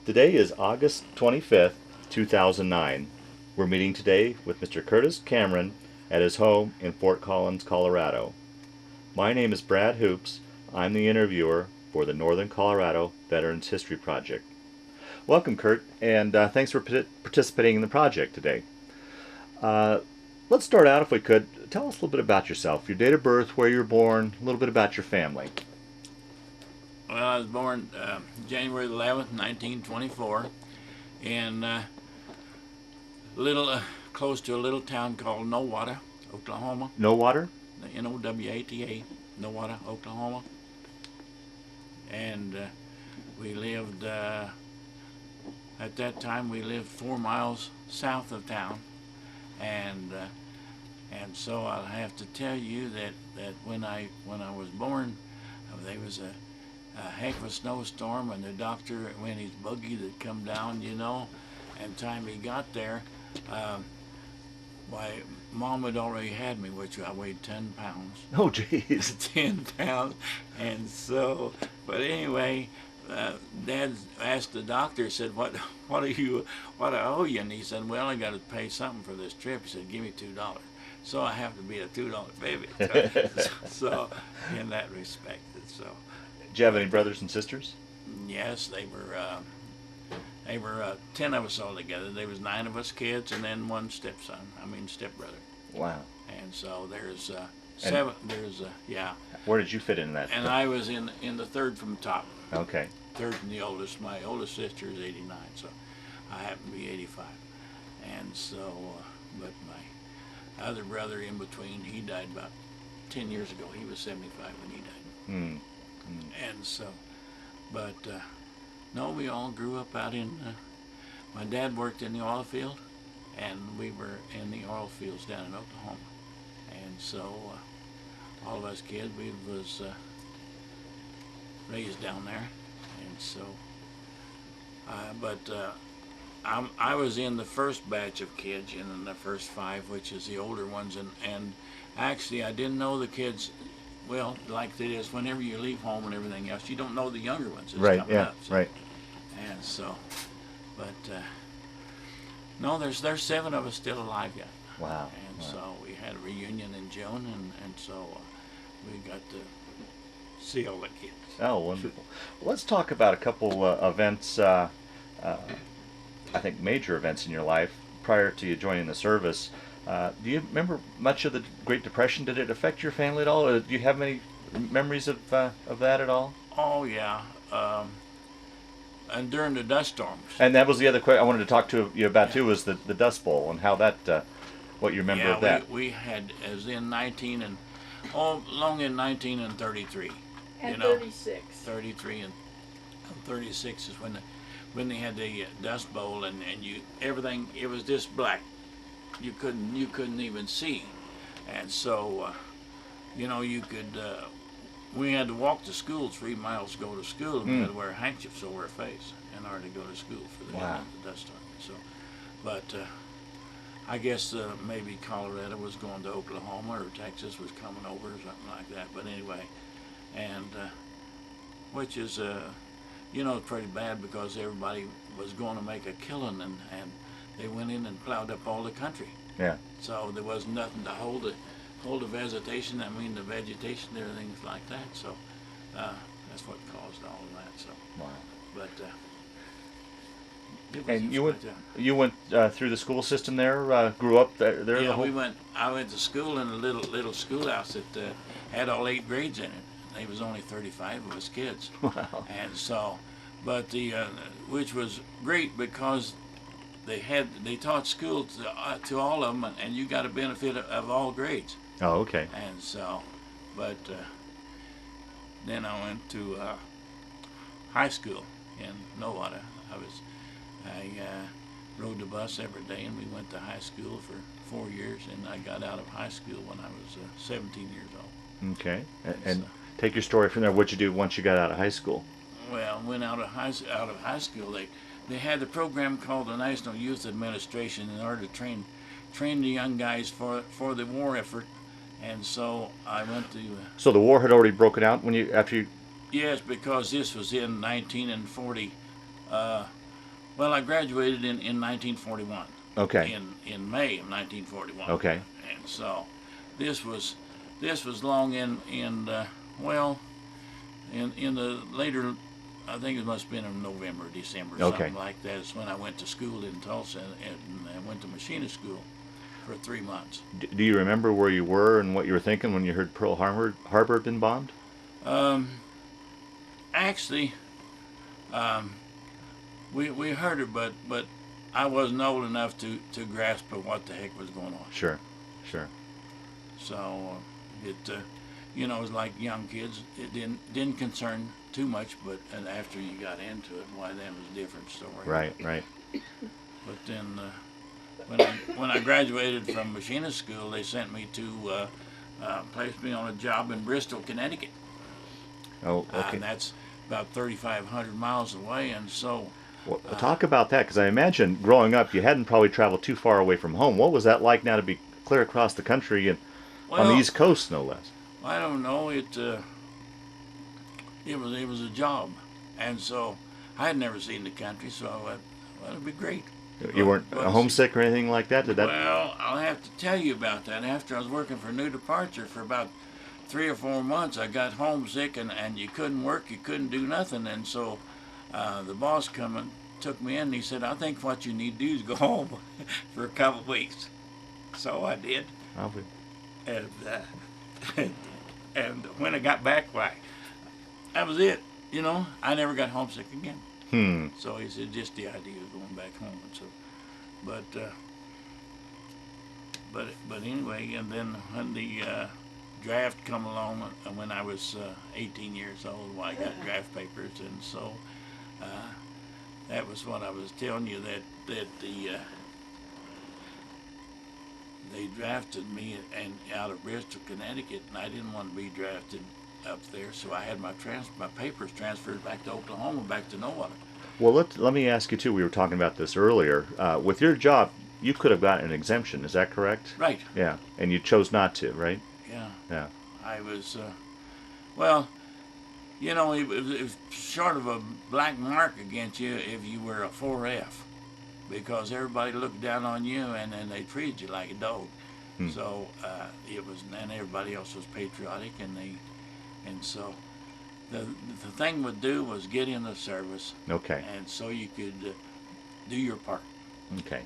Today is August 25th, 2009. We're meeting today with Mr. Curtis Cameron at his home in Fort Collins, Colorado. My name is Brad Hoops. I'm the interviewer for the Northern Colorado Veterans History Project. Welcome, Curt, and thanks for participating in the project today. Uh, let's start out, if we could. Tell us a little bit about yourself, your date of birth, where you were born, a little bit about your family. Well, I was born January 11th, 1924, in little close to a little town called Nowata, Oklahoma. Nowata? Nowata, Nowata, Oklahoma. And we lived, at that time, we lived 4 miles south of town. And so I'll have to tell you that when I was born, there was a heck of a snowstorm, and the doctor, when his buggy that come down, and time he got there, my mom had already had me, which I weighed 10 pounds. Oh, jeez. 10 pounds. And so, but anyway, Dad asked the doctor, said, what I owe you? And he said, well, I got to pay something for this trip. He said, give me $2. So I have to be a $2 baby. So in that respect, so. Did you have any brothers and sisters? Yes, they were 10 of us all together. There was 9 of us kids, and then one stepbrother. Wow. And so there's 7. Yeah. Where did you fit in that? And I was in the third from the top. Okay. Third from the oldest. My oldest sister is 89, so I happen to be 85. And so, but my other brother in between, he died about 10 years ago. He was 75 when he died. And so, but no, we all grew up out in, my dad worked in the oil field, and we were in the oil fields down in Oklahoma. And so all of us kids, we was raised down there. And so, I was in the first batch of kids, in the first 5, which is the older ones, and actually I didn't know the kids. Well, like it is whenever you leave home and everything else, you don't know the younger ones that's right, coming yeah, up. So. Right. And so, but no, there's 7 of us still alive yet. Wow. And wow. so we had a reunion in June, and so we got to see all the kids. Oh, wonderful. Let's talk about a couple events, I think major events in your life prior to you joining the service. Do you remember much of the Great Depression? Did it affect your family at all? Or do you have many memories of that at all? Oh, yeah. And during the dust storms. And that was the other question I wanted to talk to you about, too, was the Dust Bowl and how that, what you remember of that. We had, as in long in 19 and 33. And 36. 33 and 36 is when they had the Dust Bowl, and everything, it was just black. You couldn't even see, and so you could. We had to walk to school 3 miles to go to school, and we had to wear handkerchiefs over our face in order to go to school for the dust storm. So, but I guess maybe Colorado was going to Oklahoma, or Texas was coming over, or something like that. But anyway, and which is pretty bad, because everybody was going to make a killing, and they went in and plowed up all the country. Yeah. So there was nothing to hold the vegetation. The vegetation, everything like that. So that's what caused all of that. So. Wow. But. And you went through the school system there. Grew up there. Yeah, the whole... I went to school in a little schoolhouse that had all 8 grades in it. There was only 35 of us kids. Wow. And so, but which was great, because they taught school to all of them, and you got a benefit of all grades. Oh, okay. And so, but then I went to high school in Nowata. I rode the bus every day, and we went to high school for 4 years, and I got out of high school when I was 17 years old. Okay. And take your story from there. What'd you do once you got out of high school? Well, when out of high school, they had the program called the National Youth Administration in order to train the young guys for the war effort, and so I went to. So the war had already broken out after you. Yes, because this was in 1940. Well, I graduated in 1941. Okay. In May of 1941. Okay. And so this was long in well in the later, I think it must have been in November, December, Okay. something like that. Is when I went to school in Tulsa, and I went to machinist school for 3 months. Do you remember where you were and what you were thinking when you heard Pearl Harbor had been bombed? Actually, we heard it, but I wasn't old enough to grasp at what the heck was going on. Sure, sure. So it it was like young kids. It didn't concern too much, but and after you got into it, why then was a different story. Right, right. But then when I graduated from machinist school, they sent me to place me on a job in Bristol, Connecticut. Oh, okay. And that's about 3,500 miles away, and so. Well, talk about that, because I imagine growing up, you hadn't probably traveled too far away from home. What was that like now to be clear across the country and on the East Coast, no less? I don't know. It was a job, and so I had never seen the country, so I thought, well, it'd be great. You weren't homesick or anything like that? Did that? Well, I'll have to tell you about that. After I was working for New Departure for about 3 or 4 months, I got homesick, and you couldn't work, you couldn't do nothing, and so the boss come and took me in, and he said, I think what you need to do is go home for a couple of weeks. So I did. And, and when I got back, why, that was it. I never got homesick again. So he said, just the idea of going back home. And so, but anyway, and then when the draft come along, when I was 18 years old, I got draft papers, and so that was what I was telling you, that they drafted me and out of Bristol, Connecticut, and I didn't want to be drafted up there, so I had my papers transferred back to Oklahoma, back to Nowata. Well, let me ask you too. We were talking about this earlier. With your job, you could have gotten an exemption. Is that correct? Right. Yeah, and you chose not to, right? Yeah. Yeah. I was, well, it was short of a black mark against you if you were a 4F, because everybody looked down on you and they treated you like a dog. So it was, and everybody else was patriotic, and so the thing would do was get in the service. Okay. And so you could do your part. Okay.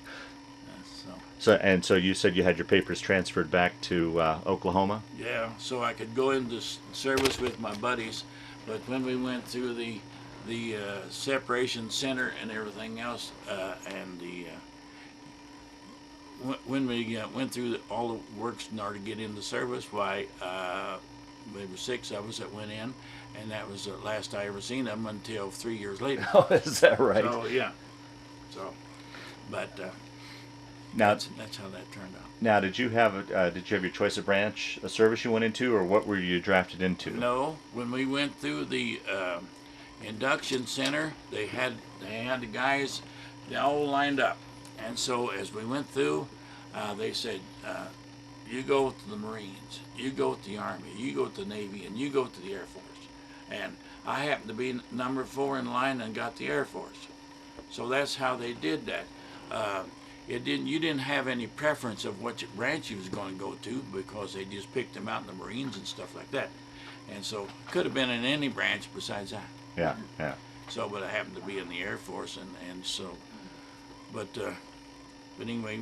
So you said you had your papers transferred back to Oklahoma? Yeah, so I could go into service with my buddies, but when we went through the separation center and everything else, and when we went through all the works in order to get into service, why there were 6 of us that went in, and that was the last I ever seen them until 3 years later. Oh, is that right? So yeah, so but. Now, that's how that turned out. Now, did you have your choice of branch, a service you went into, or what were you drafted into? No, when we went through the induction center, they had the guys, they all lined up, and so as we went through, they said, you go to the Marines, you go to the Army, you go to the Navy, and you go to the Air Force. And I happened to be number 4 in line and got the Air Force. So that's how they did that. You didn't have any preference of which branch you was going to go to, because they just picked them out in the Marines and stuff like that. And so could have been in any branch besides that. Yeah, yeah. So, but I happened to be in the Air Force, and so, but anyway,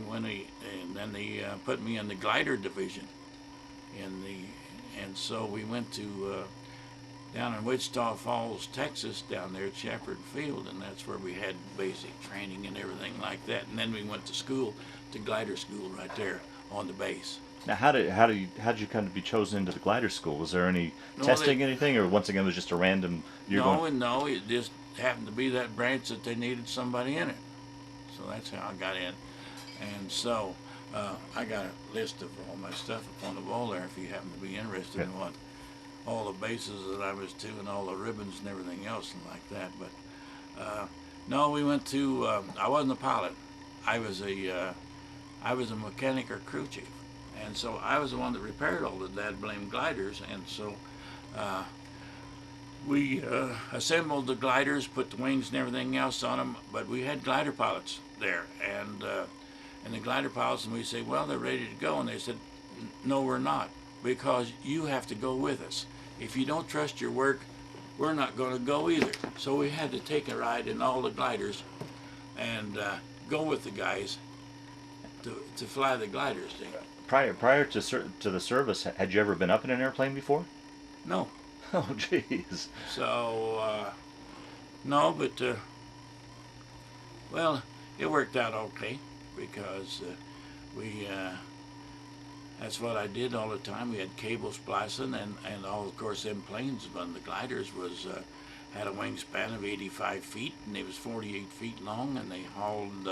then they put me in the glider division, and so we went to down in Wichita Falls, Texas, down there at Shepherd Field, and that's where we had basic training and everything like that. And then we went to school, to glider school right there on the base. Now, how did you come to be chosen into the glider school? Was there any testing, anything, or once again it was just a random? No, it just happened to be that branch that they needed somebody in it. So that's how I got in, and so I got a list of all my stuff up on the wall there if you happen to be interested in what. All the bases that I was to, and all the ribbons and everything else and like that. But no, we went to. I wasn't a pilot. I was a mechanic or crew chief, and so I was the one that repaired all the dad blame gliders. And so we assembled the gliders, put the wings and everything else on them, but we had glider pilots there, and the glider pilots, and we say, well, they're ready to go, and they said, no, we're not, because you have to go with us. If you don't trust your work, we're not going to go either. So we had to take a ride in all the gliders and go with the guys to fly the gliders. Prior to the service, had you ever been up in an airplane before? No. Oh, jeez. So, no, but, well, it worked out okay because that's what I did all the time. We had cable splicing and all, of course, them planes on the gliders was, had a wingspan of 85 feet and it was 48 feet long and they hauled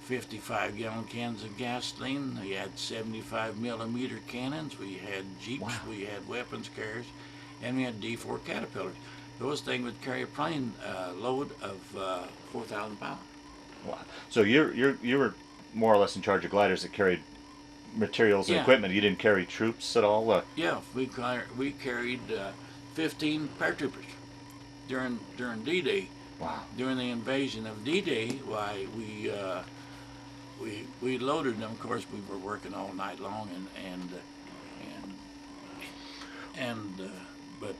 55-gallon cans of gasoline. We had 75 millimeter cannons. We had jeeps. Wow. We had weapons carriers, and we had D4 Caterpillars. Those things would carry a plane load of 4,000 pounds. Wow. So you were more or less in charge of gliders that carried materials and Yeah. equipment. You didn't carry troops at all. Yeah, we carried 15 paratroopers during D-Day. Wow. During the invasion of D-Day, why we loaded them. Of course, we were working all night long, but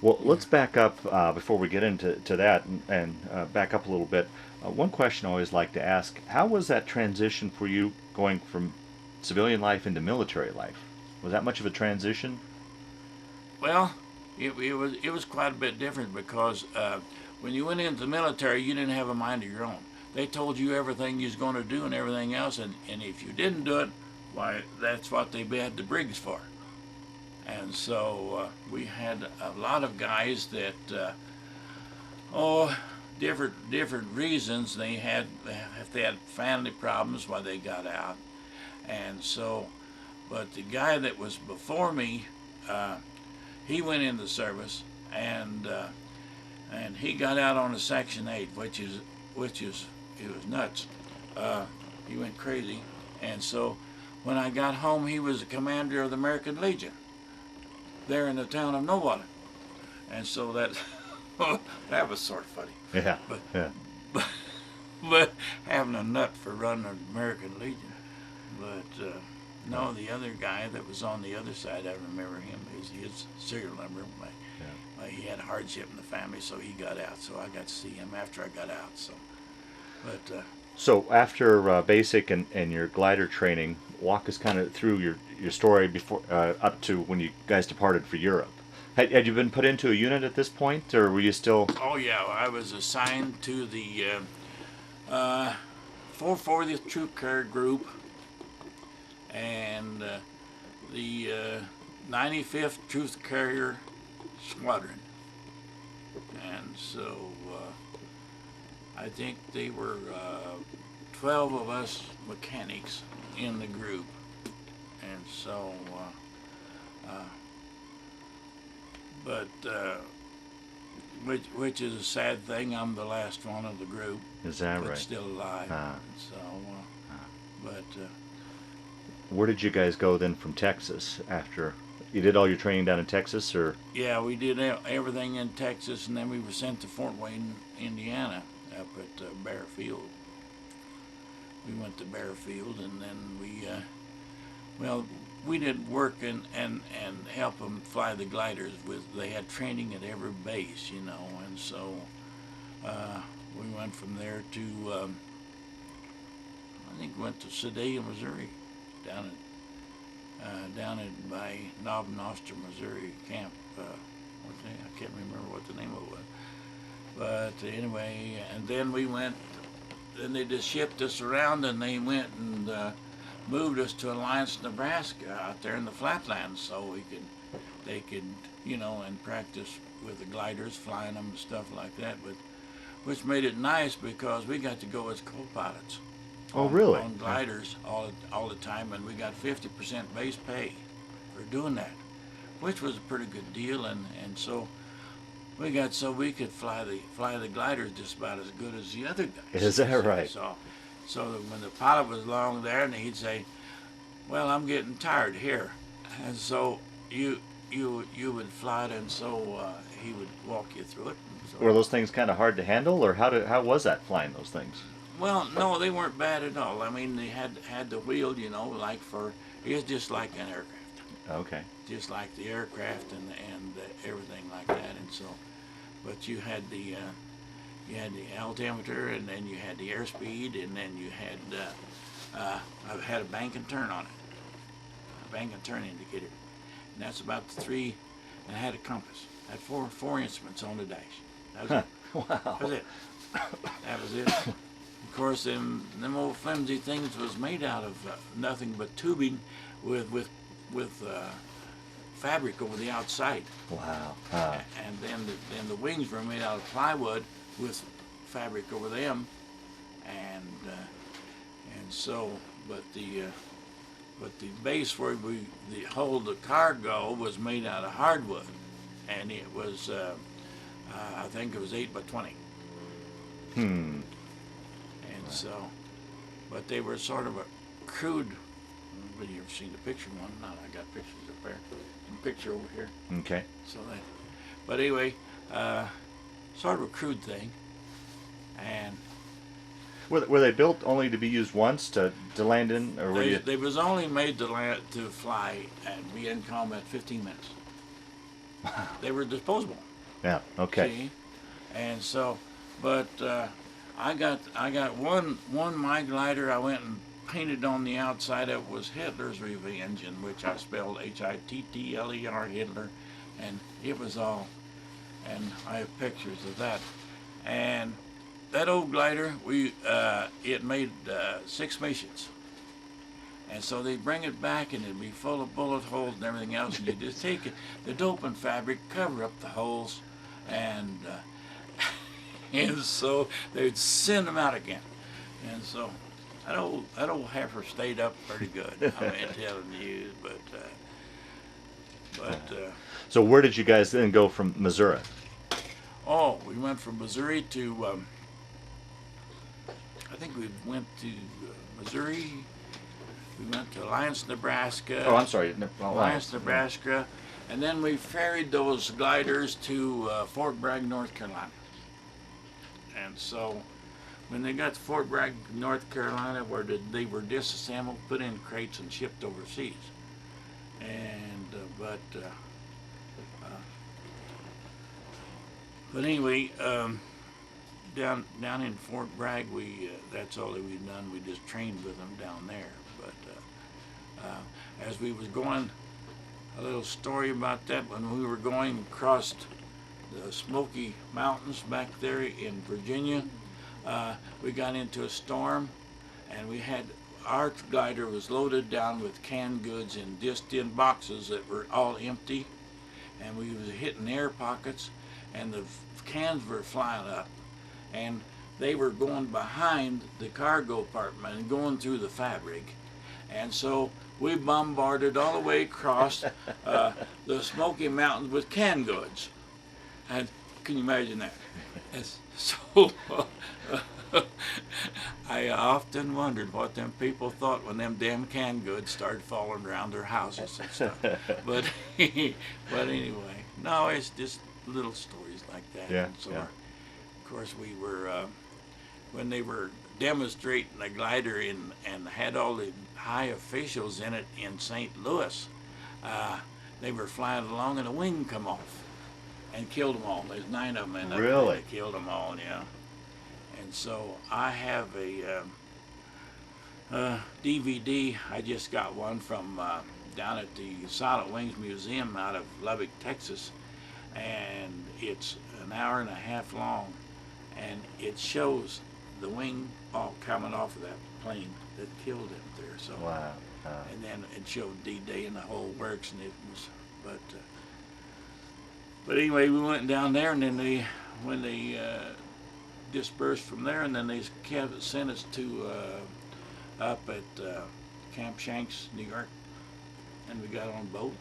Well, let's back up before we get into that and back up a little bit. One question I always like to ask: how was that transition for you going from civilian life into military life? Was that much of a transition? well, it was quite a bit different because when you went into the military, you didn't have a mind of your own. They told you everything you was going to do and everything else, and if you didn't do it, why, that's what they had the brigs for. And so we had a lot of guys that, different reasons they had. If they had family problems, why they got out. And so, but the guy that was before me, he went in the service, and he got out on a Section 8, which is it was nuts. He went crazy, and so when I got home, he was the commander of the American Legion there in the town of Nowata, and so that that was sort of funny. Yeah. But, Yeah. but having a nut for running the American Legion. But no, the other guy that was on the other side, I remember him. His serial number. He had hardship in the family, so he got out. So I got to see him after I got out. So, but So after basic and your glider training, walk us kind of through your story before up to when you guys departed for Europe. Had you been put into a unit at this point, or were you still? oh yeah, I was assigned to the 440th Troop Carrier Group and the 95th Troop Carrier Squadron, and so I think they were 12 of us mechanics in the group, and so which is a sad thing. I'm the last one of the group, Is that but right? still alive. Ah. So, but Where did you guys go then from Texas after? You did all your training down in Texas, or? yeah, we did everything in Texas, and then we were sent to Fort Wayne, Indiana, up at Bear Field. We went to Bear Field, and then we did work and help them fly the gliders. They had training at every base, and so we went from there to I think we went to Sedalia, Missouri, down by Knob Noster, Missouri camp. I can't remember what the name of it was. But anyway, and then we went. Then they just shipped us around, and they went and moved us to Alliance, Nebraska, out there in the flatlands, so they could, and practice with the gliders, flying them and stuff like that. But which made it nice because we got to go as co-pilots. Oh, really? On gliders all the time, and we got 50% base pay for doing that, which was a pretty good deal, and so we could fly the gliders just about as good as the other guys. Is that right? So when the pilot was along there, and he'd say, "Well, I'm getting tired here," and so you would fly it, and so he would walk you through it. And so, Were those things kind of hard to handle, or how was that flying those things? well, no, they weren't bad at all. I mean, they had the wheel, like for it was just like an aircraft, Okay. just like the aircraft and everything like that. And so, but you had the altimeter, and then you had the airspeed, and then you had I had a bank and turn on it, a bank and turn indicator, and that's about the three. And I had a compass. I had four instruments on the dash. That was it. Wow. That was it. That was it. Of course, them old flimsy things was made out of nothing but tubing with fabric over the outside. Wow. And then the wings were made out of plywood with fabric over them, and so but the base where the hold the cargo was made out of hardwood, and it was I think it was 8 by 20. Hmm. And so, but they were sort of a crude. Have you ever seen the picture one? No, I got pictures up there. A picture over here. Okay. So that, but anyway, sort of a crude thing. And Were they built only to be used once to land in, or were you? they was only made to fly and be in combat 15 minutes. Wow. They were disposable. Yeah. Okay. See? And so, but I got one my glider. I went and painted on the outside of it was Hitler's Revenge, in which I spelled Hittler, Hitler, and it was all. And I have pictures of that. And that old glider, it made 6 missions. And so they bring it back, and it'd be full of bullet holes and everything else, and you just take the doping fabric, cover up the holes, and and so they'd send them out again. And so that old heifer stayed up pretty good. I mean, telling you, but So where did you guys then go from Missouri? oh, we went from Missouri to I think we went to Missouri. We went to Alliance, Nebraska. Oh, I'm sorry. Alliance, Nebraska, and then we ferried those gliders to Fort Bragg, North Carolina. And so, when they got to Fort Bragg, North Carolina, where they were disassembled, put in crates, and shipped overseas. And but anyway, down in Fort Bragg, that's all that we've done. We just trained with them down there. But as we was going, a little story about that. When we were going across the Smoky Mountains back there in Virginia, we got into a storm, and our glider was loaded down with canned goods in disc-in boxes that were all empty, and we was hitting air pockets, and the cans were flying up, and they were going behind the cargo compartment and going through the fabric. And so we bombarded all the way across the Smoky Mountains with canned goods. And can you imagine that? It's so I often wondered what them people thought when them damn canned goods started falling around their houses and stuff. But anyway, no, it's just little stories like that. Yeah, And so yeah. of course, we were when they were demonstrating the glider and had all the high officials in it in St. Louis. They were flying along, and a wing come off and killed them all. There's 9 of them in it. Really? They killed them all, yeah. And so I have a DVD. I just got one from down at the Silent Wings Museum out of Lubbock, Texas, and it's an hour and a half long, and it shows the wing all coming off of that plane that killed him there. So, Wow. and then it showed D-Day and the whole works, and it was, but anyway, we went down there, and then when they dispersed from there, and then they sent us to up at Camp Shanks, New York, and we got on a boat.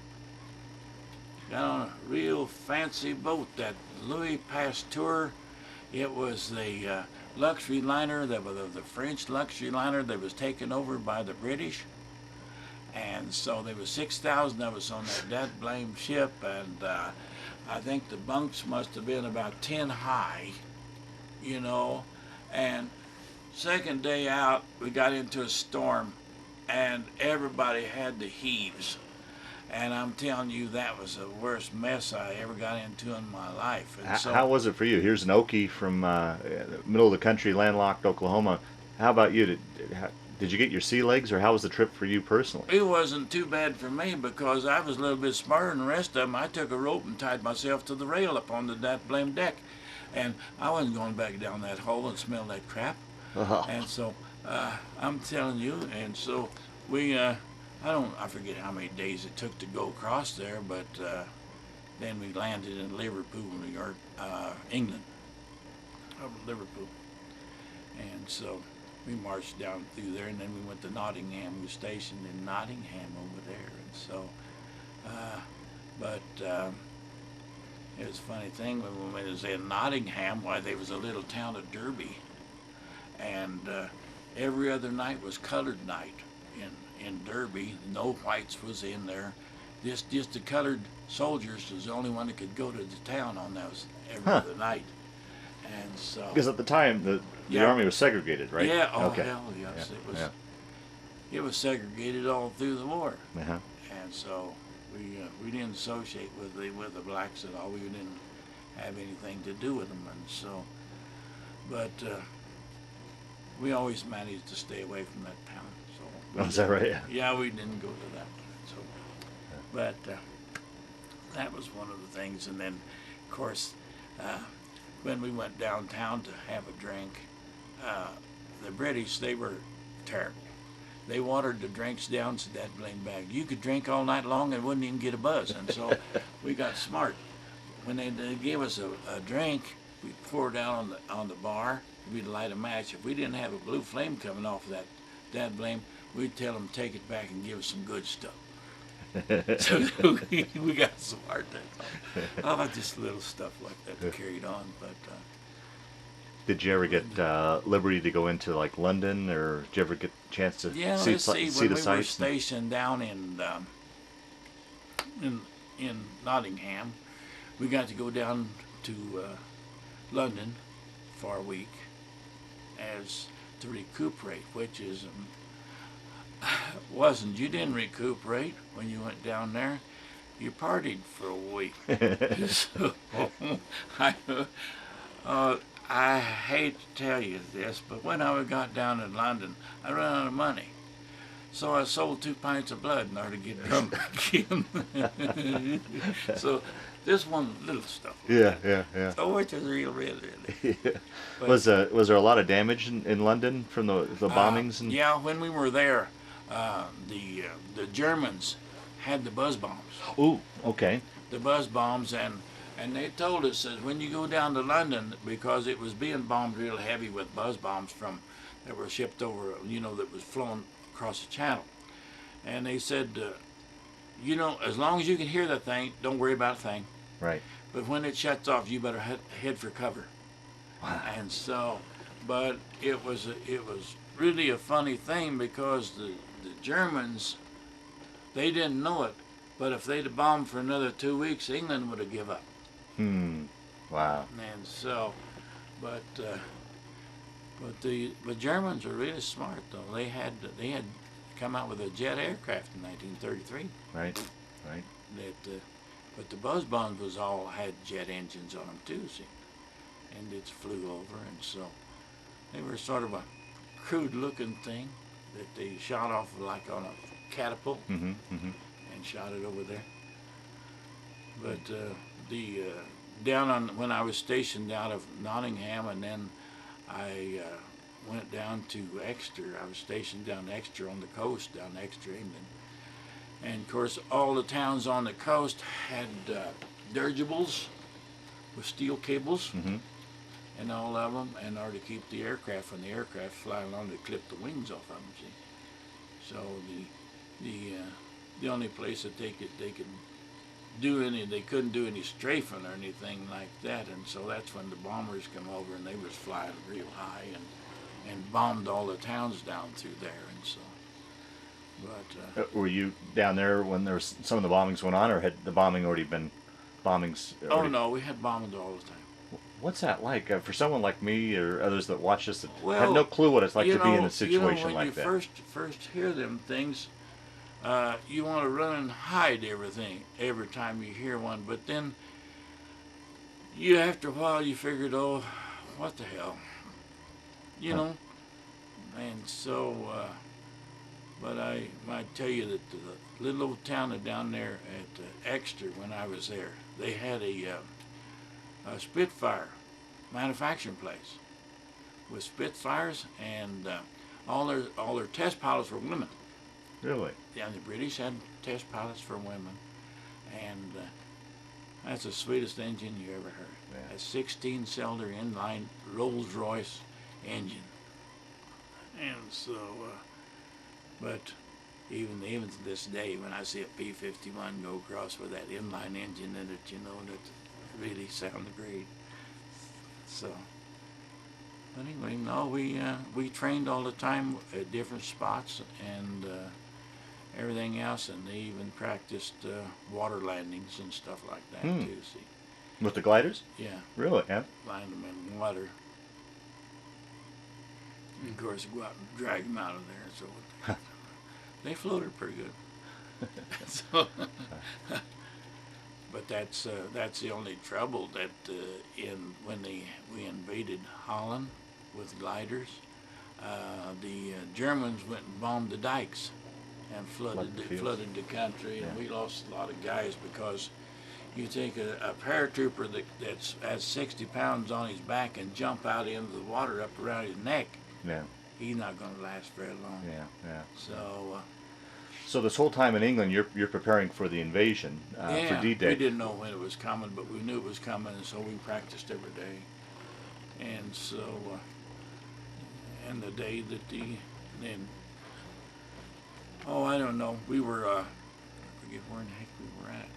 Got on a real fancy boat, that Louis Pasteur. It was the luxury liner, the French luxury liner that was taken over by the British. And so there was 6,000 of us on that blame ship, and I think the bunks must have been about 10 high, you know. And second day out, we got into a storm, and everybody had the heaves. And I'm telling you, that was the worst mess I ever got into in my life. And so, How was it for you? Here's an Okie from middle of the country, landlocked Oklahoma. How about you? Did you get your sea legs, or how was the trip for you personally? it wasn't too bad for me because I was a little bit smarter than the rest of them. I took a rope and tied myself to the rail up on that blame deck. And I wasn't going back down that hole and smell that crap. And so I'm telling you, and so we, I forget how many days it took to go across there, but then we landed in Liverpool, New York, England, Liverpool. And so we marched down through there, and then we went to Nottingham. We were stationed in Nottingham over there, and so, it was a funny thing when we was in Nottingham. Why, there was a little town of Derby, and every other night was colored night in Derby. No whites was in there. Just the colored soldiers was the only one that could go to the town on those every other night. And so, Because at the time the army was segregated, right? yeah, oh Okay. hell yes, Yeah, it was. yeah. It was segregated all through the war, Uh-huh. and so we didn't associate with the blacks at all. We didn't have anything to do with them, and so, but we always managed to stay away from that town. So Oh, is that right? yeah, we didn't go to that. So, but that was one of the things, and then of course when we went downtown to have a drink, the British, they were terrible. They watered the drinks down to that blame bag. You could drink all night long and wouldn't even get a buzz. And so we got smart. When they gave us a drink, we'd pour it out on the bar. We'd light a match. If we didn't have a blue flame coming off of that blame, we'd tell them take it back and give us some good stuff. So we got smart that time. Oh, just little stuff like that carried on. But Did you ever get liberty to go into like London, or did you ever get a chance to yeah, see let's see. the When we were sights? stationed down in Nottingham, we got to go down to London for a week as to recuperate, which is you didn't recuperate when you went down there. You partied for a week. So, I hate to tell you this, but when I got down in London, I ran out of money. So I sold 2 pints of blood in order to get drunk again. So this one little stuff. Yeah. So which is real, really. Yeah. But, Was there a lot of damage in London from the bombings? And yeah, when we were there, the Germans had the buzz bombs. Ooh, okay. The buzz bombs, and they told us that when you go down to London, because it was being bombed real heavy with buzz bombs that were shipped over, that was flown across the channel. And they said, as long as you can hear that thing, don't worry about a thing. Right. But when it shuts off, you better head for cover. Wow. And so, but it was really a funny thing because the Germans, they didn't know it, but if they'd have bombed for another 2 weeks, England would have given up. Wow. And so, but the Germans were really smart though. They had come out with a jet aircraft in 1933. Right. But the buzz bombs had jet engines on them too, see, and it flew over, and so they were sort of a crude-looking thing that they shot off like on a catapult and shot it over there. But when I was stationed out of Nottingham, and then I went down to Exeter. I was stationed down Exeter on the coast, down Exeter, England. And of course, all the towns on the coast had dirigibles with steel cables, and all of them, in order to keep the aircraft, when the aircraft flying along, to clip the wings off of them. See, so the only place that they couldn't do any strafing or anything like that, and so that's when the bombers come over, and they was flying real high and bombed all the towns down through there, and so. But Were you down there when there was some of the bombings went on, or had the bombing already been bombings? oh no, we had bombings all the time. What's that like for someone like me or others that watch this that have no Well, clue what it's like to be in a situation when you like that? first hear them things, you want to run and hide everything every time you hear one. But then, after a while, you figured, oh, what the hell, you Huh. know. And so, but I might tell you that the little old town down there at Exeter, when I was there, they had a Spitfire manufacturing place with Spitfires, and all their test pilots were women. Really? Yeah, the British had test pilots for women, and that's the sweetest engine you ever heard. Yeah. A 16-cylinder inline Rolls-Royce engine, and so, but even to this day, when I see a P-51 go across with that inline engine in it, you know that really sounds great. So. But anyway, no, we trained all the time at different spots and everything else, and they even practiced water landings and stuff like that too. See, With the gliders? yeah, Really? Yeah. land them in water. And of course, go out and drag them out of there. So they floated pretty good. So, but that's the only trouble that when we invaded Holland with gliders, the Germans went and bombed the dikes and flooded the country, and we lost a lot of guys because you take a paratrooper that's has 60 pounds on his back and jump out into the water up around his neck. Yeah. He's not going to last very long. Yeah. Yeah. So. So this whole time in England, you're preparing for the invasion for D-Day. We didn't know when it was coming, but we knew it was coming, and so we practiced every day. And so, and the day that I don't know, we were, I forget where in the heck we were at.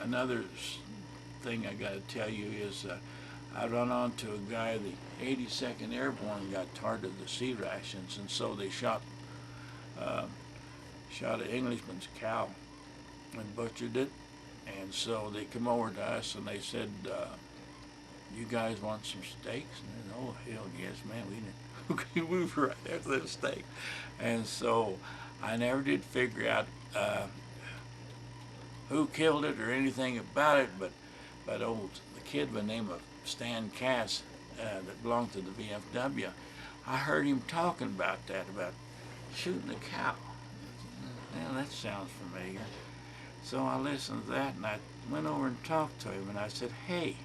Another thing I got to tell you is I run onto a guy, the 82nd Airborne got tired of the sea rations, and so they shot an Englishman's cow and butchered it. And so they come over to us and they said, you guys want some steaks? And I said, oh, hell yes, man, we move right after the steak. And so I never did figure out who killed it or anything about it, but the kid by the name of Stan Cass that belonged to the VFW, I heard him talking about shooting a cow. Well, that sounds familiar. So I listened to that, and I went over and talked to him, and I said, hey,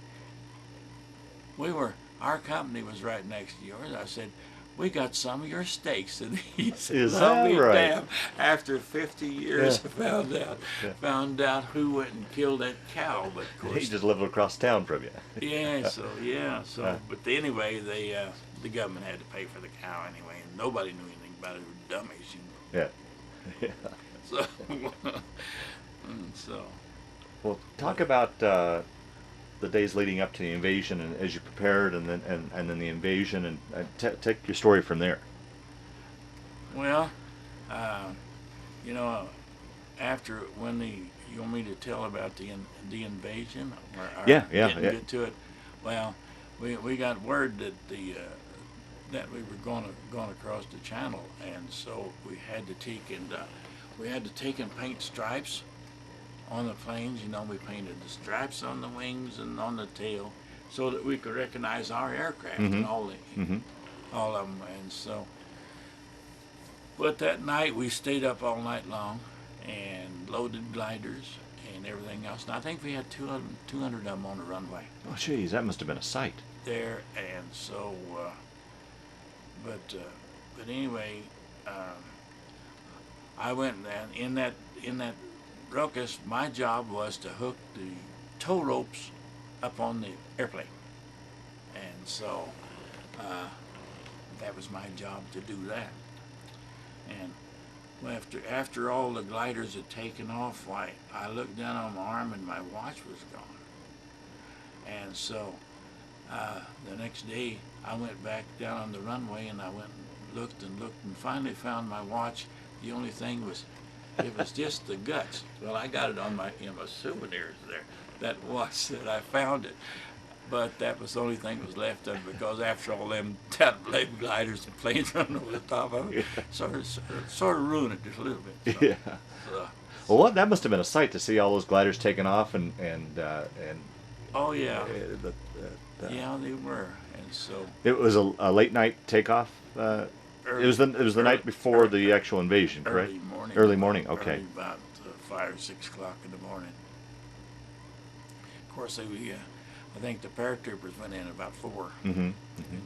our company was right next to yours. I said, we got some of your steaks. And he said, is that right? Damn. After 50 years, I found out who went and killed that cow. But of course, he just lived across town from you. But anyway, the government had to pay for the cow anyway, and nobody knew anything about it. They were dummies, you know. Yeah. So, so. Well, talk about the days leading up to the invasion, and as you prepared, and then the invasion, and take your story from there. Well, after when you want me to tell about the invasion? Or get to it. Well, we got word that that we were going across the channel, and so we had to take and paint stripes on the planes. You know, we painted the stripes on the wings and on the tail so that we could recognize our aircraft and all of them. And so, but that night we stayed up all night long and loaded gliders and everything else. And I think we had 200 of them on the runway. Oh, geez, that must have been a sight. There, and so, but anyway, I went in that ruckus. My job was to hook the tow ropes up on the airplane, and so that was my job to do that. And after all the gliders had taken off, why, I looked down on my arm and my watch was gone. And so the next day I went back down on the runway and I went and looked and looked, and finally found my watch. The only thing was, it was just the guts. Well, I got it on my my souvenirs there. That watch that I found it. But that was the only thing that was left of it, because after all them blade gliders and planes running over the top of it, sort of ruined it just a little bit. So, Yeah. so, Well, that must have been a sight to see all those gliders taken off and oh yeah, yeah. they were, and so It was a late night takeoff. early, It was the night before the actual invasion, correct? early morning. Early morning. Okay. Early about 5 or 6 o'clock in the morning. Of course, I think the paratroopers went in about 4, Mm-hmm. and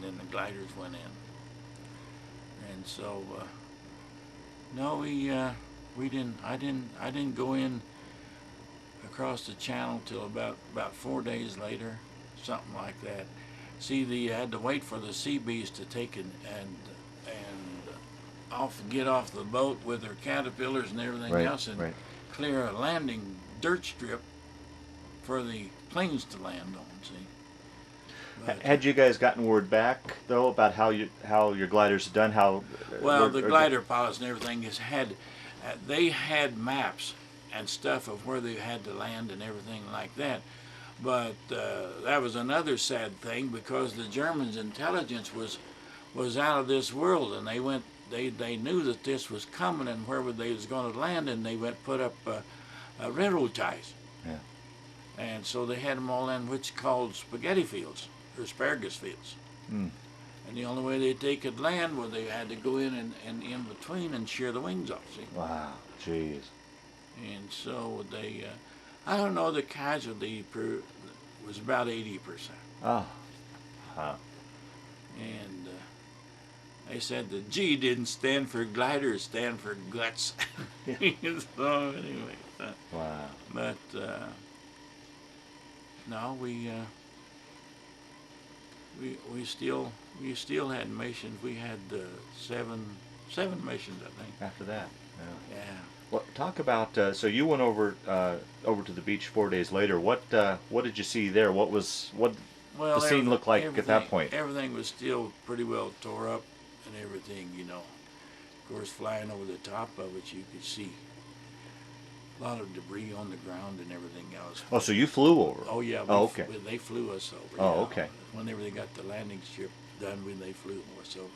then the gliders went in. And so, no, we didn't. I didn't go in across the channel till about 4 days later, something like that. See, you had to wait for the Seabees to take and get off the boat with their caterpillars and everything Right, else, and right. clear a landing dirt strip for the planes to land on. See. But, Had you guys gotten word back though about how your gliders had done? well, the glider pilots and everything they had maps and stuff of where they had to land and everything like that. But that was another sad thing, because the Germans' intelligence was out of this world, and they knew that this was coming and where they was going to land, and they put up railroad ties. Yeah. And so they had them all in which called spaghetti fields or asparagus fields. Mm. And the only way they could land was they had to go in and in between and shear the wings off. See. Wow. Jeez. And so I don't know, the casualty was about 80%. Oh. Huh. And they said the G didn't stand for glider, it stand for guts. So anyway. Wow. But no, we still had missions. We had seven missions, I think. After that. Yeah. Yeah. Well, talk about. So you went over to the beach 4 days later. What did you see there? What Well, the scene looked like at that point? Everything was still pretty well tore up and everything, Of course, flying over the top of it, you could see a lot of debris on the ground and everything else. Oh, so you flew over? Oh yeah. Okay. They flew us over. Oh, yeah. okay. Whenever they got the landing strip done, they flew us over.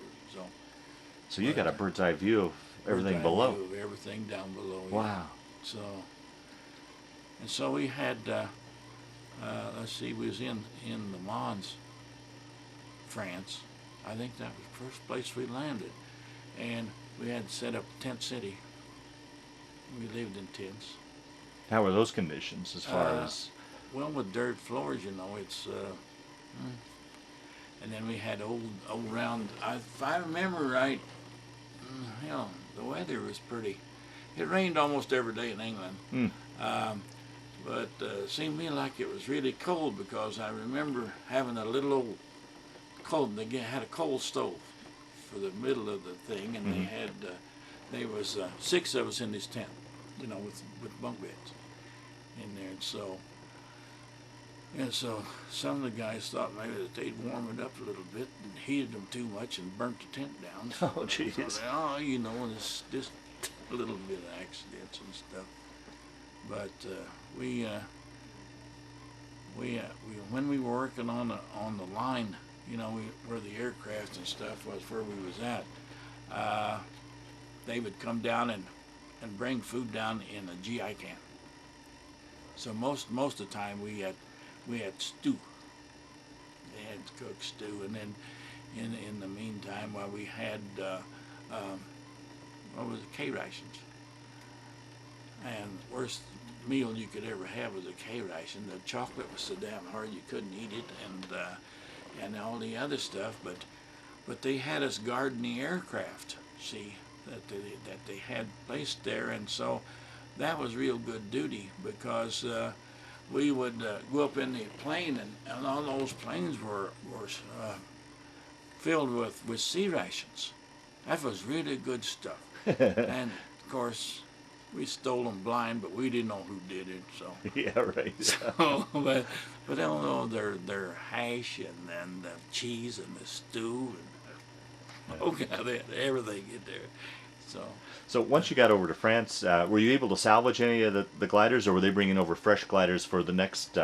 So you got a bird's eye view of everything below. View of everything down below. Wow. Yeah. So we had. Let's see, we was in Le Mans, France. I think that was the first place we landed, and we had set up a tent city. We lived in tents. How were those conditions as far as? Well, with dirt floors, it's. And then we had old round. If I remember right, the weather was pretty. It rained almost every day in England. Mm. But it seemed to me like it was really cold, because I remember having a little old cold. They had a coal stove for the middle of the thing, and Mm-hmm. there was 6 of us in this tent, with bunk beds in there. And so some of the guys thought maybe that they'd warm it up a little bit and heated them too much and burnt the tent down. So Oh, jeez. this little bit of accidents and stuff. But when we were working on the line, where the aircraft and stuff was, where we was at, they would come down and bring food down in a GI can. So most of the time we had stew. They had cooked stew, and then in the meantime, while we had K rations. And worst meal you could ever have was a K ration. The chocolate was so damn hard you couldn't eat it, and all the other stuff. But they had us guarding the aircraft, see, that they had placed there, and so that was real good duty, because we would go up in the plane, and all those planes were filled with C rations. That was really good stuff. And of course, we stole them blind, but we didn't know who did it. So Yeah, right. so, but I don't know, their hash and the cheese and the stew. broke out. They had everything in there. So. So once you got over to France, were you able to salvage any of the gliders, or were they bringing over fresh gliders for the next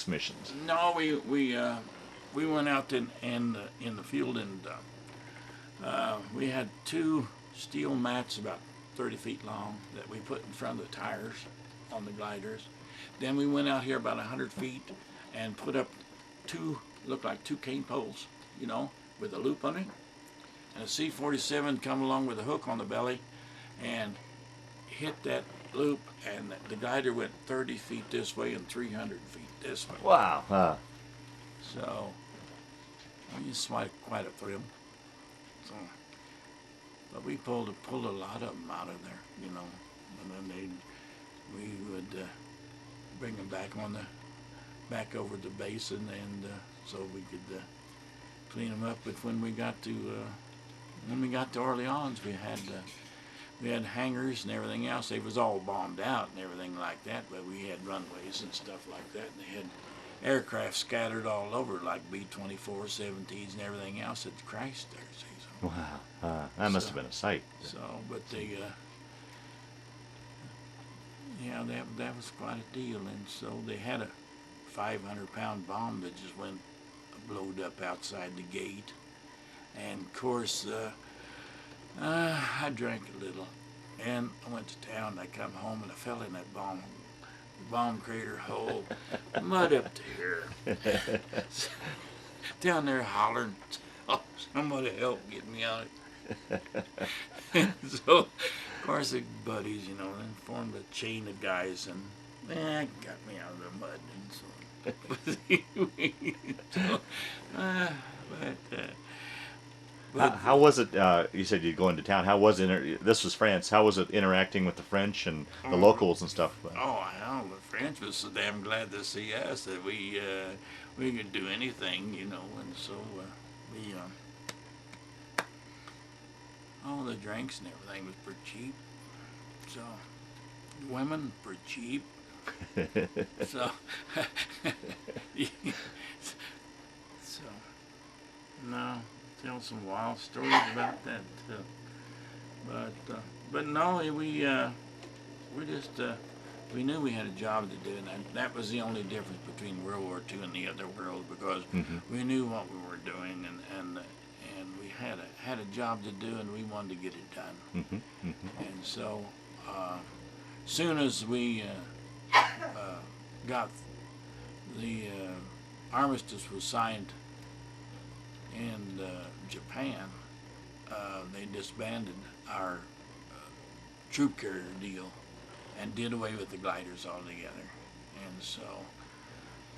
missions? No, we went out in the field, and we had 2 steel mats about 30 feet long that we put in front of the tires on the gliders. Then we went out here about 100 feet and put up 2, looked like 2 cane poles, you know, with a loop on it. And a C-47 come along with a hook on the belly and hit that loop, and the glider went 30 feet this way and 300 feet this way. Wow. So, we just quite a thrill. So, but we pulled a lot of them out of there, you know, and then we would bring them back over the basin, and so we could clean them up. But when we got to Orleans, we had hangars and everything else. They was all bombed out and everything like that, but we had runways and stuff like that, and they had aircraft scattered all over, like B-24, 17s, and everything else that crashed there. See, so. Wow. That must have been a sight. So, but yeah, that was quite a deal, and so they had a 500-pound bomb that just went blowed up outside the gate, and of course I drank a little, and I went to town. I come home and I fell in that bomb crater hole, mud up to here, down there hollering, oh, somebody help get me out of here. So, of course, the buddies, you know, then formed a chain of guys, and got me out of the mud, and so. So, how was it? You said you'd go into town. How was it? This was France. How was it interacting with the French and the locals and stuff? Oh, hell, the French was so damn glad to see us that we could do anything, you know, and so we all the drinks and everything was pretty cheap. So women pretty cheap. So, so no, tell some wild stories about that too. But no, we just we knew we had a job to do, and that was the only difference between World War II and the other world, because we knew what we were doing, and we had a job to do, and we wanted to get it done. And so, soon as we got the armistice was signed in Japan, they disbanded our troop carrier deal and did away with the gliders altogether. And so,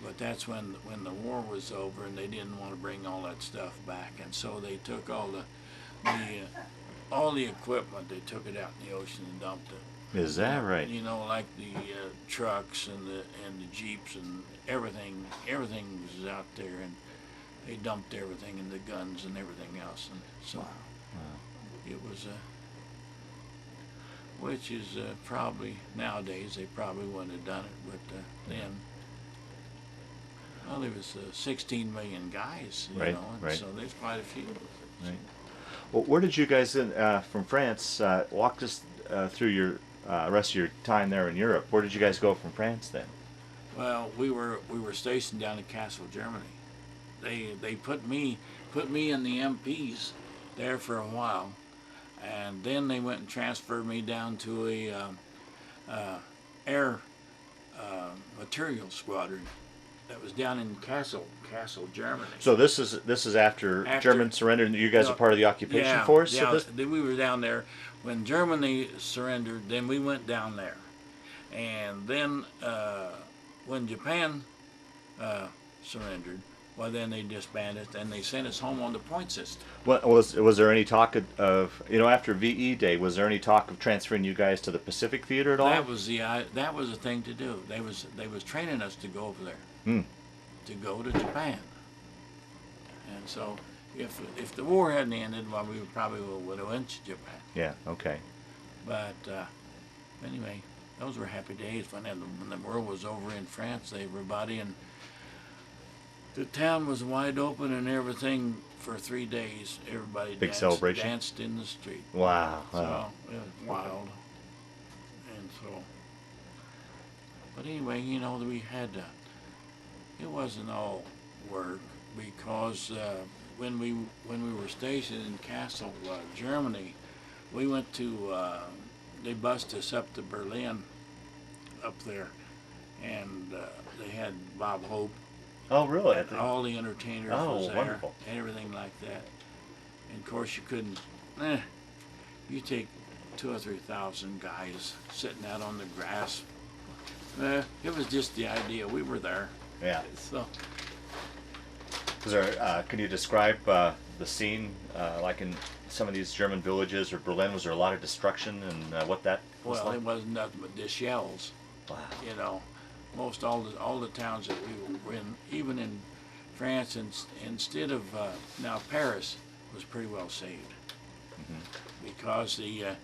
but that's when the war was over, and they didn't want to bring all that stuff back, and so they took all the equipment, they took it out in the ocean and dumped it. Is that right? You know, like the trucks and the jeeps and everything was out there, and they dumped everything, and the guns and everything else, and so it was which is probably nowadays they probably wouldn't have done it, but then, well, there was 16 million guys, you know, and so there's quite a few. Right. Well, where did you guys from France walk us through your rest of your time there in Europe? Where did you guys go from France then? Well, we were stationed down in Kassel, Germany. They put me in the MPs there for a while, and then they went and transferred me down to a air material squadron that was down in Kassel, Germany. So this is after German surrender, and you guys are part of the occupation force? Yeah, we were down there when Germany surrendered. Then we went down there, and then when Japan surrendered, well, then they disbanded, and they sent us home on the point system. What was there any talk of after VE Day? Was there any talk of transferring you guys to the Pacific Theater at all? That was the thing to do. They was training us to go over there, to go to Japan. And so, if the war hadn't ended, well, we probably would have went to Japan. Yeah. Okay. But anyway, those were happy days when the world was over in France. Everybody and the town was wide open, and everything for 3 days, everybody Big celebration? danced in the street. Wow. So Wow. it was wild. And so, but anyway, you know, we had to, it wasn't all work because when we were stationed in Kassel, Germany, we went to they bused us up to Berlin up there, and they had Bob Hope. Oh, really? All the entertainers Oh, was there, wonderful. and everything like that. And of course, you couldn't. You take 2,000 or 3,000 guys sitting out on the grass. It was just the idea. We were there. Yeah. So. Was there, can you describe the scene like in some of these German villages or Berlin? Was there a lot of destruction and what that was Well, like? it wasn't nothing but the shells. Wow. You know, most all the towns that we were in, even in France, instead of now Paris was pretty well saved because of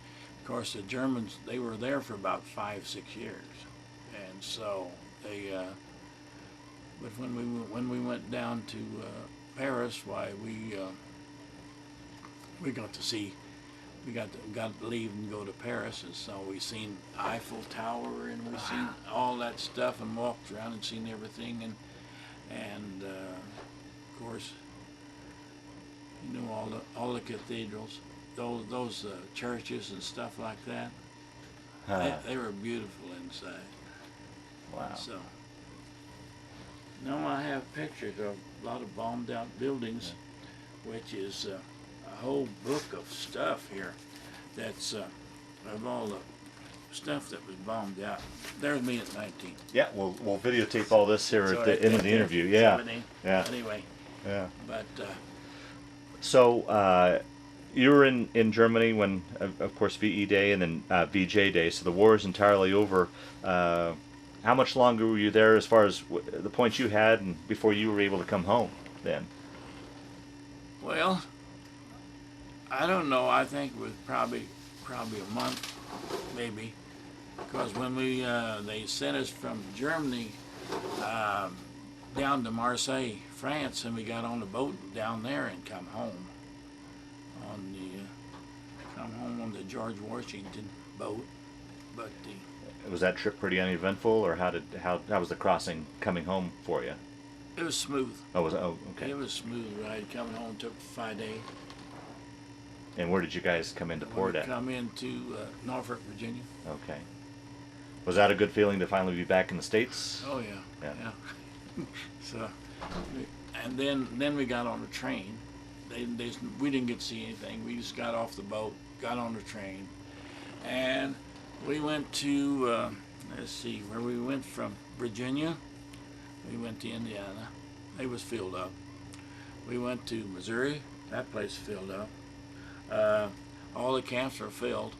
course the Germans, they were there for about 5-6 years, and so they. But when we went down to Paris, why we got to see. We got to leave and go to Paris, and so we seen Eiffel Tower, and we seen all that stuff, and walked around and seen everything, and of course, you know, all the cathedrals, those churches and stuff like that. They were beautiful inside. Wow. So now I have pictures of a lot of bombed out buildings, which is a whole book of stuff here that's of all the stuff that was bombed out. There's me at 19. Yeah, we'll videotape all this here So at the end of the interview. Yeah. 17. Yeah. Anyway, Yeah. but So you were in Germany when, of course, VE Day and then VJ Day. So the war is entirely over. How much longer were you there, as far as the points you had, and before you were able to come home? Then. well, I don't know. I think it was probably a month, maybe, because when they sent us from Germany down to Marseille, France, and we got on the boat down there and come home on the George Washington boat. But Was that trip pretty uneventful, or how was the crossing coming home for you? it was smooth. Okay. It was smooth ride. Coming home took 5 days. And where did you guys come into port We at? come into Norfolk, Virginia. Okay. Was that a good feeling to finally be back in the States? Oh yeah. Yeah. So, and then we got on the train. We didn't get to see anything. We just got off the boat, got on the train, and we went to let's see, where we went from Virginia. We went to Indiana. It was filled up. We went to Missouri. That place filled up. All the camps are filled,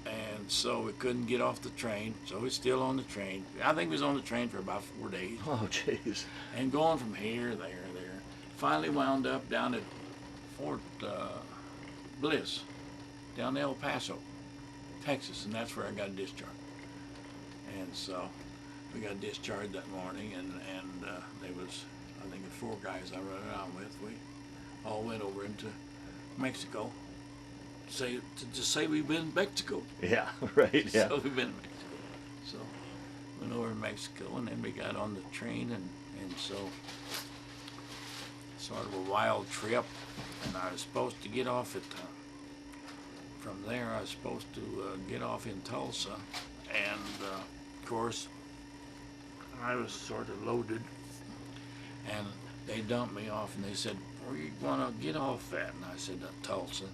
and so we couldn't get off the train. So we're still on the train. I think we was on the train for about 4 days. Oh, jeez. And going from here, there. Finally wound up down at Fort Bliss, down to El Paso, Texas, and that's where I got discharged. And so we got discharged that morning, and there was, I think, 4 guys I rode around with. We all went over into Mexico. To say we've been in Mexico. Yeah, right, yeah. So we've been in Mexico. So went over to Mexico, and then we got on the train, and so sort of a wild trip. And I was supposed to get off at from there. I was supposed to get off in Tulsa, and of course I was sort of loaded, and they dumped me off, and they said, "Where you gonna get off at?" And I said, "Tulsa."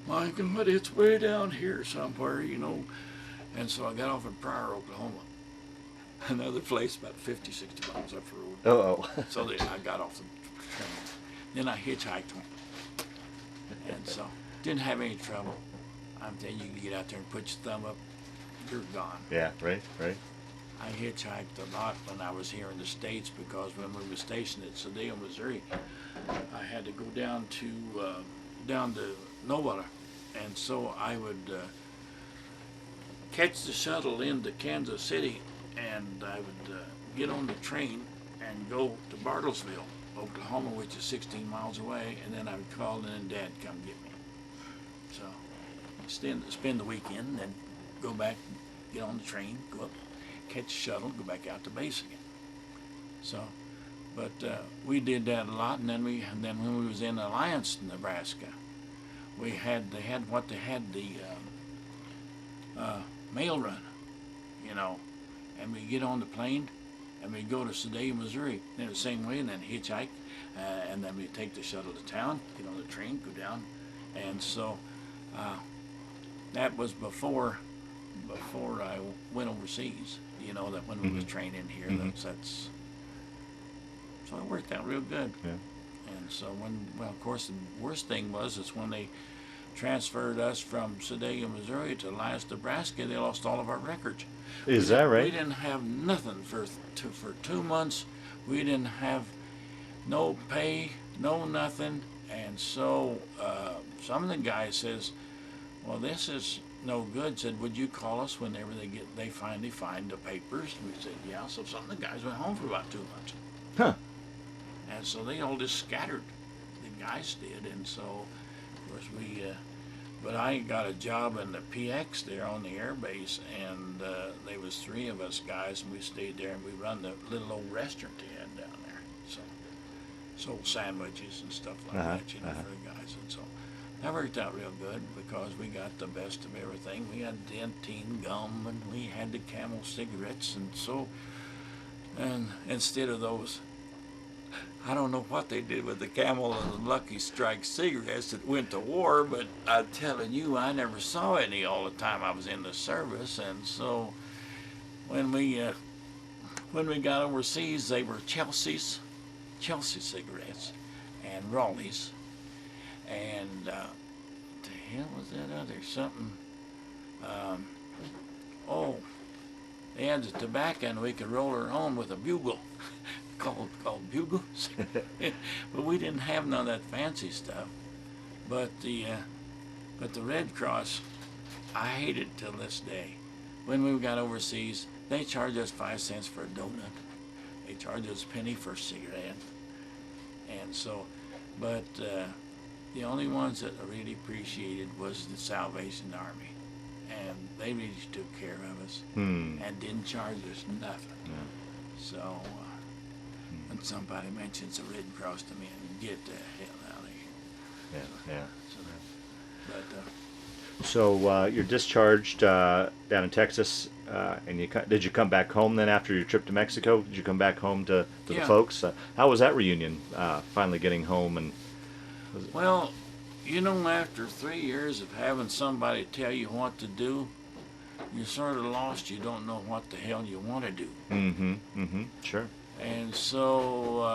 My God, it's way down here somewhere, you know. And so I got off in Pryor, Oklahoma. Another place about 50, 60 miles up the road. Oh. So I got off the train. Then I hitchhiked home. And so didn't have any trouble. I'm telling you, you can get out there and put your thumb up, you're gone. Yeah, right. I hitchhiked a lot when I was here in the States, because when we were stationed at Sedale, Missouri, I had to go down to Nowata. And so I would catch the shuttle into Kansas City, and I would get on the train and go to Bartlesville. Oklahoma, which is 16 miles away, and then I would call, and then Dad come get me. So spend the weekend, then go back, get on the train, go up, catch a shuttle, go back out to base again. So, but we did that a lot, and then when we was in Alliance, Nebraska, they had the mail run, you know, and we get on the plane and we go to Sedalia, Missouri, then the same way, and then hitchhike, and then we take the shuttle to town, get on the train, go down, and so that was before I went overseas. You know, that when we was training here, that's so it worked out real good. Yeah. And so of course, the worst thing was when they transferred us from Sedalia, Missouri to Alliance, Nebraska, they lost all of our records. Is that right? We didn't have nothing for 2 months. We didn't have no pay, no nothing. And so some of the guys says, well, this is no good. Said, would you call us whenever they finally find the papers? And we said, yeah. So some of the guys went home for about 2 months. Huh. And so they all just scattered. The guys did. And so, of course, but I got a job in the PX there on the air base, and there was 3 of us guys, and we stayed there, and we run the little old restaurant they had down there. So sold sandwiches and stuff like that, you know, for the guys. And so that worked out real good because we got the best of everything. We had dentine gum, and we had the Camel cigarettes, and so, and instead of those, I don't know what they did with the Camel and the Lucky Strike cigarettes that went to war, but I'm telling you, I never saw any all the time I was in the service. And so when we got overseas, they were Chelsea cigarettes and Raleigh's, and the hell was that other something? They had the tobacco, and we could roll her on with a bugle. called bugles. But we didn't have none of that fancy stuff. But the Red Cross, I hate it till this day. When we got overseas, they charged us 5 cents for a donut. They charged us a penny for a cigarette. And so, but the only ones that I really appreciated was the Salvation Army. And they really took care of us and didn't charge us nothing. Yeah. So, when somebody mentions the Red Cross to me, and get the hell out of here. Yeah. So you're discharged down in Texas, and did you come back home then after your trip to Mexico? Did you come back home to the folks? How was that reunion? Finally getting home and. Well, you know, after 3 years of having somebody tell you what to do, you're sort of lost. You don't know what the hell you want to do. Sure. And so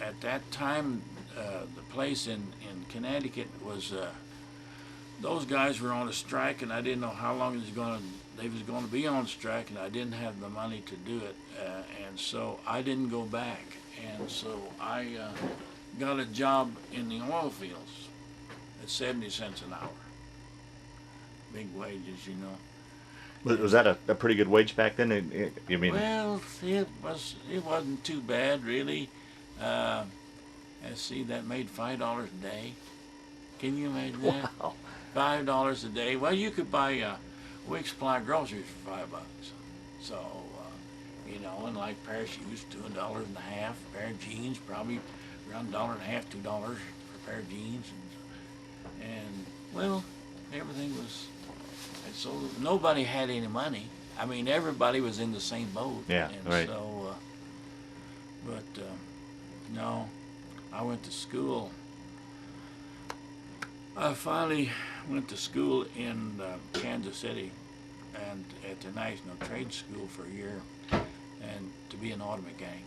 at that time, the place in Connecticut was, those guys were on a strike, and I didn't know how long they was going to be on strike, and I didn't have the money to do it, and so I didn't go back. And so I got a job in the oil fields at 70 cents an hour. Big wages, you know. Was that a pretty good wage back then? You mean? Well, it wasn't too bad, really. Let's see, that made $5 a day. Can you imagine that? Wow. $5 a day. Well, you could buy a week's supply of groceries for $5. So, you know, and like pair of shoes, $1.50. Pair of jeans, probably around $1.50, $2 for a pair of jeans. And well, everything was. So nobody had any money. I mean, everybody was in the same boat. Yeah, and right. So, no, I went to school. I finally went to school in Kansas City, and at the National Trade School for a year, and to be an auto mechanic.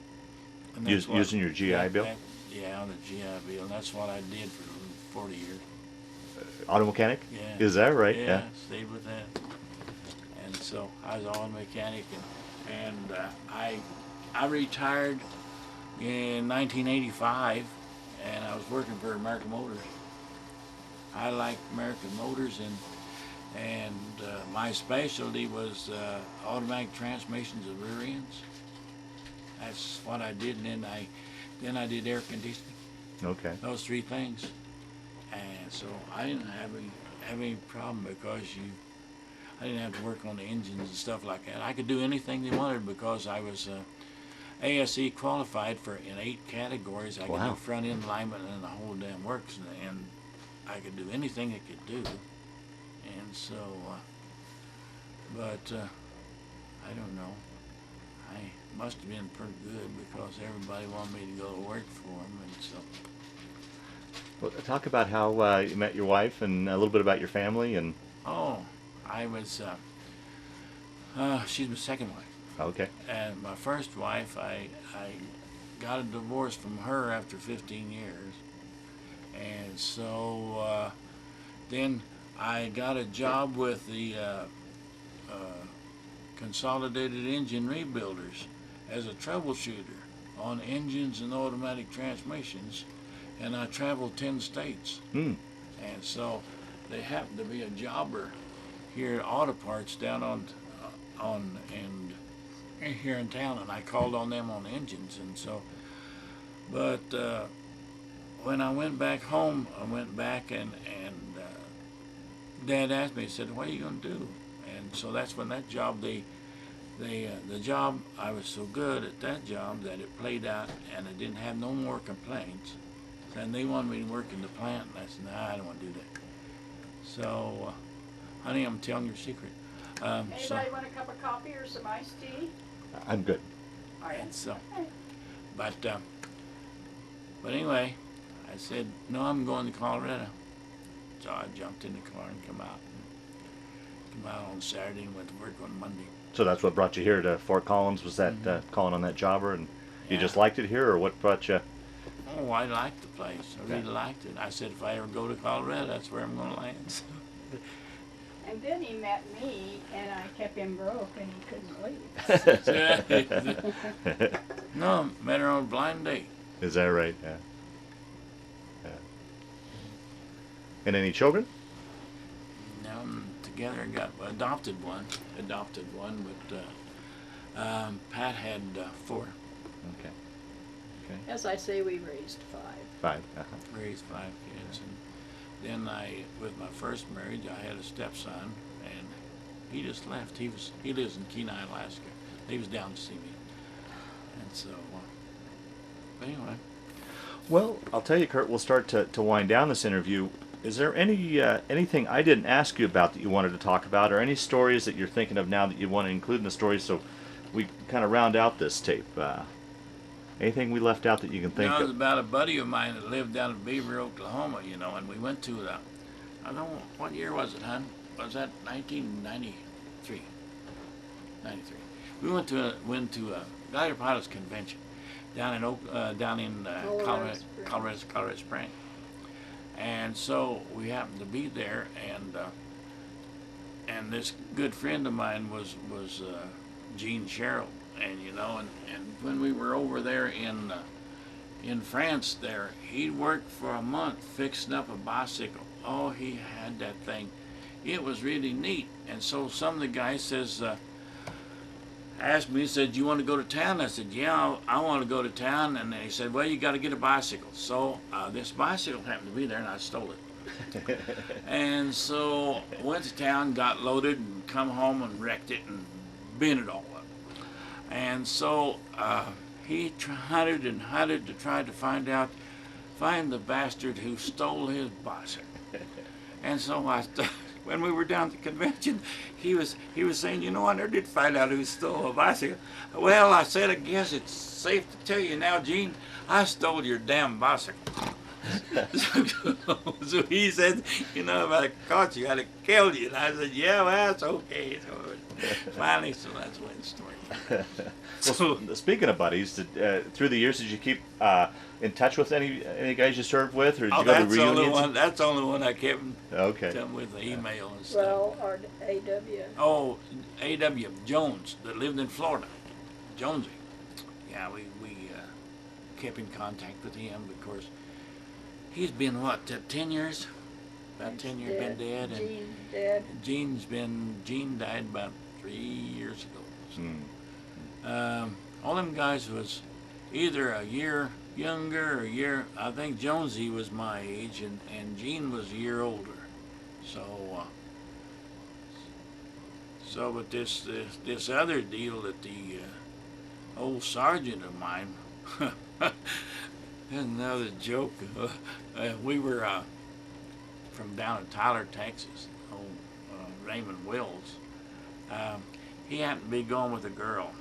And Using your GI Bill? Yeah, on the GI Bill, and that's what I did for 40 years. Auto mechanic? Yeah. Is that right? Yeah, stayed with that. And so I was an auto mechanic, and I retired in 1985, and I was working for American Motors. I liked American Motors, and my specialty was automatic transmissions and rear ends. That's what I did, and then Then I did air conditioning. Okay. Those three things. And so I didn't have any problem because I didn't have to work on the engines and stuff like that. I could do anything they wanted because I was ASE qualified in 8 categories. I could Wow. do front end alignment and the whole damn works, and I could do anything it could do. And so, but I don't know. I must have been pretty good because everybody wanted me to go to work for them, and so. Well, talk about how you met your wife and a little bit about your family and. Oh, I was. She's my second wife. Okay. And my first wife, I got a divorce from her after 15 years, and so then I got a job with the Consolidated Engine Rebuilders as a troubleshooter on engines and automatic transmissions, and I traveled 10 states. Hmm. And so they happened to be a jobber here at Auto Parts down on here in town, and I called on them on engines, and so. But when I went back home, I went back and Dad asked me, he said, "What are you going to do?" And so that's when that job, the job, I was so good at that job that it played out, and I didn't have no more complaints. And they wanted me to work in the plant, and I said, "Nah, I don't want to do that." So, honey, I'm telling you a secret. Anybody want a cup of coffee or some iced tea? I'm good. All right. And so, but anyway, I said, "No, I'm going to Colorado." So I jumped in the car and come out. Come out on Saturday and went to work on Monday. So that's what brought you here to Fort Collins, was that calling on that jobber, and you Yeah. just liked it here, or what brought you? Oh, I liked the place. I really liked it. I said, if I ever go to Colorado, that's where I'm going to land. And then he met me, and I kept him broke, and he couldn't leave. No, met her on a blind date. Is that right? Yeah. Yeah. And any children? Now together got adopted one, but Pat had 4. Okay. Okay. As I say, we raised 5. 5. Uh-huh. Raised 5 kids, and then with my first marriage, I had a stepson, and he just left. He lives in Kenai, Alaska. He was down to see me, and so. But anyway. Well, I'll tell you, Curt. We'll start to wind down this interview. Is there anything I didn't ask you about that you wanted to talk about, or any stories that you're thinking of now that you want to include in the story, so we kind of round out this tape? Anything we left out that you can think It was of? about a buddy of mine that lived down in Beaver, Oklahoma, and we went to I don't know, what year was it, hon? Was that 1993? 93. We went to a glider pilots convention down in Colorado Springs. And so we happened to be there, and this good friend of mine was Gene Sherrill, and when we were over there in France, there he worked for a month fixing up a bicycle. Oh, he had that thing. It was really neat. And so some of the guys asked me, he said, "Do you want to go to town?" I said, "Yeah, I want to go to town." And he said, "Well, you got to get a bicycle." So this bicycle happened to be there, and I stole it. And so went to town, got loaded, and come home and wrecked it and bent it all up. And so he hunted and hunted to try to find the bastard who stole his bicycle. And so when we were down at the convention, he was saying, "I never did find out who stole a bicycle." Well, I said, "I guess it's safe to tell you now, Gene, I stole your damn bicycle." So he said, "If I caught you, I'd have killed you." And I said, "Yeah, well, that's okay." So finally, so that's when the story. Well, speaking of buddies, through the years, did you keep in touch with any guys you served with, or did you go to reunions? That's the only one I kept Okay. with the email and stuff. Well, our A.W. Oh, A.W. Jones, that lived in Florida. Jonesy. Yeah, we kept in contact with him, of course. He's been, 10 years? About 10 years been dead. And Gene dead. Gene died about 3 years ago. So. Mm. All them guys was either a year younger, a year. I think Jonesy was my age, and Gene was a year older. So, but this other deal that the old sergeant of mine, another joke. We were from down in Tyler, Texas. Old Raymond Wills. He happened to be going with a girl,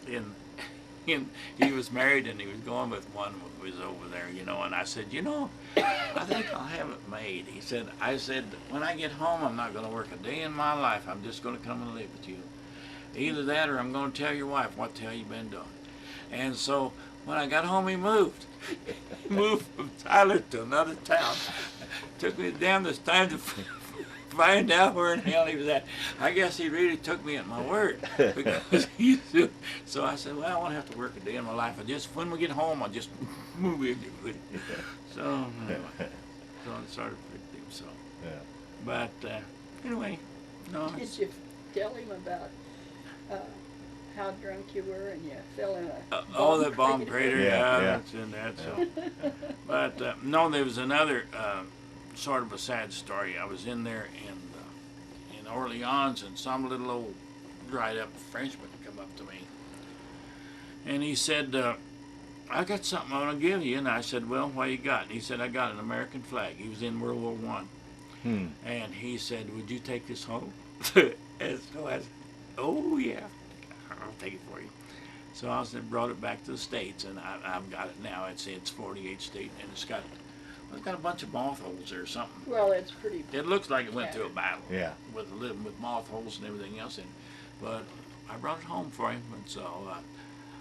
and he was married and he was going with one who was over there, you know. And I said, you know, I think I'll have it made. He said, I said, when I get home, I'm not going to work a day in my life. I'm just going to come and live with you. Either that or I'm going to tell your wife what the hell you've been doing. And so when I got home, he moved. He moved from Tyler to another town. Took me down this time to find out where in hell he was at. I guess he really took me at my word. Because so I said, well, I won't have to work a day in my life. When we get home, I'll just move in. So anyway, so I started with him. So, Yeah. but anyway, no. Did you tell him about how drunk you were and you fell in a bomb that bomb crater? crater, Yeah, that's in that. So, but no, there was another sort of a sad story. I was in there in Orleans, and some little old dried up Frenchman come up to me, and he said, "I got something I want to give you." And I said, "Well, what you got?" And he said, "I got an American flag." He was in World War I. And he said, "Would you take this home?" And so I said, "Oh yeah, I'll take it for you." So I brought it back to the States, and I've got it now. It's 48 state, and it's got a bunch of moth holes or something. Well, it's pretty. It looks like it went through a battle. Yeah. With moth holes and everything else in. But I brought it home for him, and so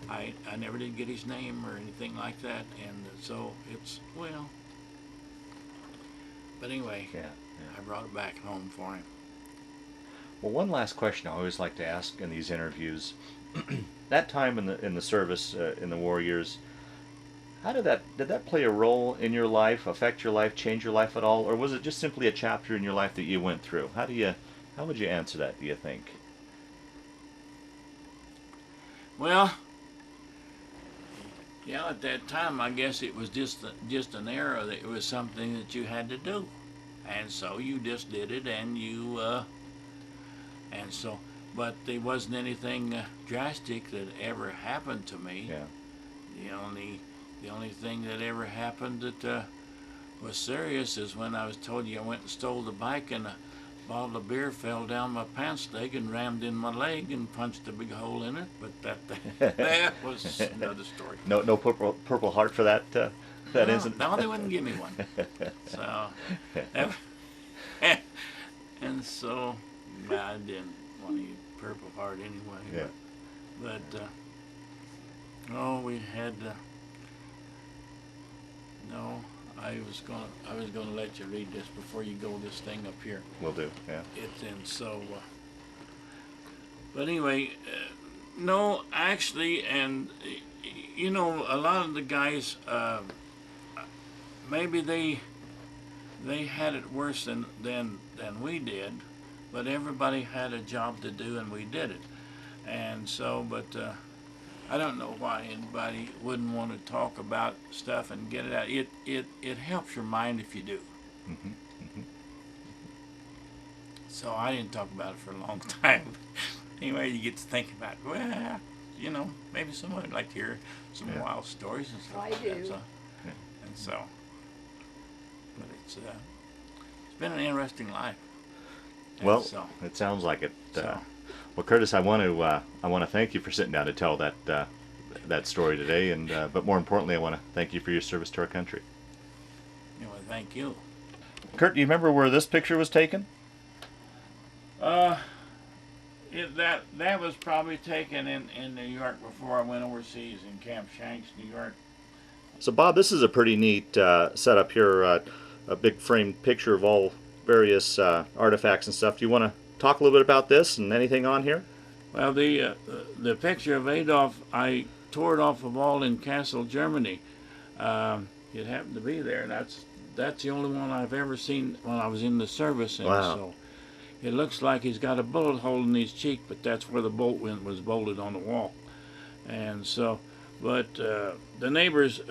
I never did get his name or anything like that, and so it's well. But anyway, Yeah. I brought it back home for him. Well, one last question I always like to ask in these interviews: that time in the service, in the war years, how did that play a role in your life, affect your life, change your life at all, or was it just simply a chapter in your life that you went through? How would you answer that, do you think? Well, yeah, at that time, I guess it was just an era that it was something that you had to do, and so you just did it, and but there wasn't anything drastic that ever happened to me. Yeah. The only thing that ever happened that was serious is when I was told I went and stole the bike, and a bottle of beer fell down my pants leg and rammed in my leg and punched a big hole in it. But that was another story. No purple heart for that incident. No, they wouldn't give me one. So, and so I didn't want to use Purple Heart anyway. Yeah. But no, we had. No, I was gonna let you read this before you go this thing up here. Will do. Yeah. It's in so. But anyway, no, actually, and you know, a lot of the guys, maybe they had it worse than we did, but everybody had a job to do, and we did it, and so, but. I don't know why anybody wouldn't want to talk about stuff and get it out. It helps your mind if you do. Mm-hmm. Mm-hmm. So I didn't talk about it for a long time. Anyway, you get to think about, well, you know, maybe someone would like to hear some wild stories and stuff. I like do. That, so, and so, but it's been an interesting life. And Well, so, it sounds like it. So. Well, Curtis, I want to thank you for sitting down to tell that story today, and but more importantly, I want to thank you for your service to our country. anyway, thank you. Curt, do you remember where this picture was taken? That was probably taken in New York before I went overseas in Camp Shanks, New York. So, Bob, this is a pretty neat setup here. A big framed picture of all various artifacts and stuff. Do you want to talk a little bit about this and anything on here? Well, the picture of Adolf, I tore it off a wall in Kassel, Germany. It happened to be there. That's the only one I've ever seen while I was in the service. And Wow. So it looks like he's got a bullet hole in his cheek, but that's where the bolt was bolted on the wall. And so, But the neighbors,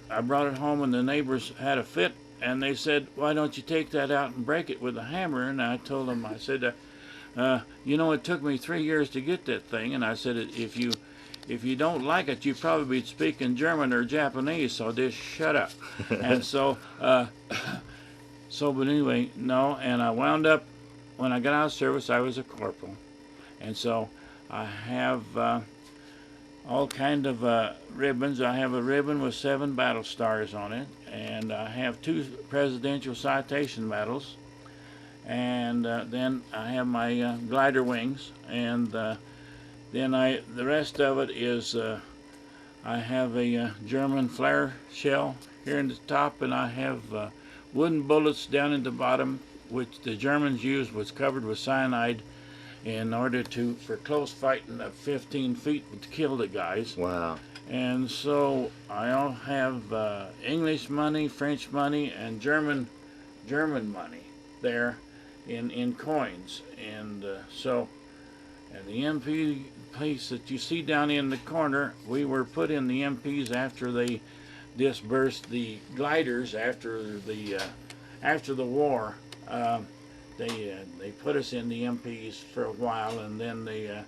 I brought it home and the neighbors had a fit, and they said, "Why don't you take that out and break it with a hammer?" And I told them, I said, "You know, it took me 3 years to get that thing." And I said, if you don't like it, you probably be speaking German or Japanese, so just shut up." And so, but anyway, no. And I wound up, when I got out of service, I was a corporal, and so I have all kind of ribbons. I have a ribbon with 7 battle stars on it, and I have 2 presidential citation medals, and then I have my glider wings, and then the rest of it is I have a German flare shell here in the top, and I have wooden bullets down in the bottom, which the Germans used, was covered with cyanide in order for close fighting of 15 feet to kill the guys. Wow. And so I all have English money, French money, and German money there in coins. And and the MP place that you see down in the corner, we were put in the MPs after they dispersed the gliders after the war. They put us in the MPs for a while, and then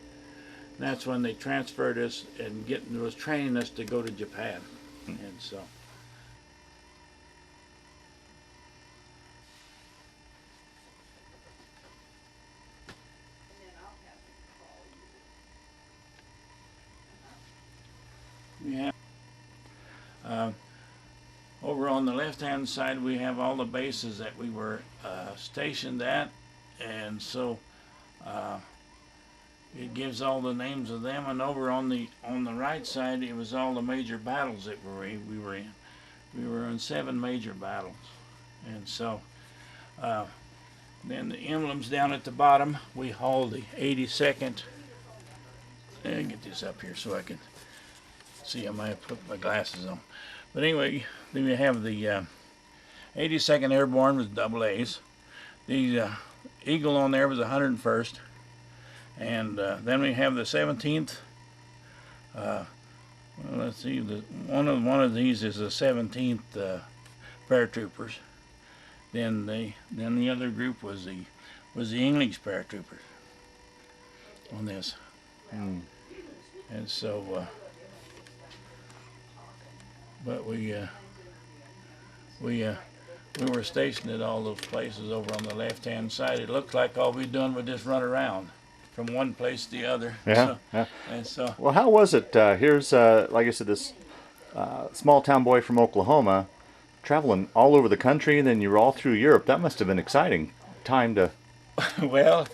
that's when they transferred us and was training us to go to Japan. And so. Yeah. Over on the left-hand side, we have all the bases that we were stationed at, and so it gives all the names of them. And over on the right side, it was all the major battles that we were in. We were in 7 major battles, and so then the emblems down at the bottom. We hauled the 82nd. Let me get this up here so I can see. I might have put my glasses on. But anyway, then we have the 82nd Airborne with double A's. The Eagle on there was 101st. And then we have the 17th. Well, let's see. One of these is the 17th paratroopers. Then the other group was the English paratroopers on this. And so. But we were stationed at all those places over on the left-hand side. It looked like all we done was just run around from one place to the other. Yeah. And so. Well, how was it? Here's, like I said, this small-town boy from Oklahoma traveling all over the country, and then you were all through Europe. That must have been an exciting time to... Well,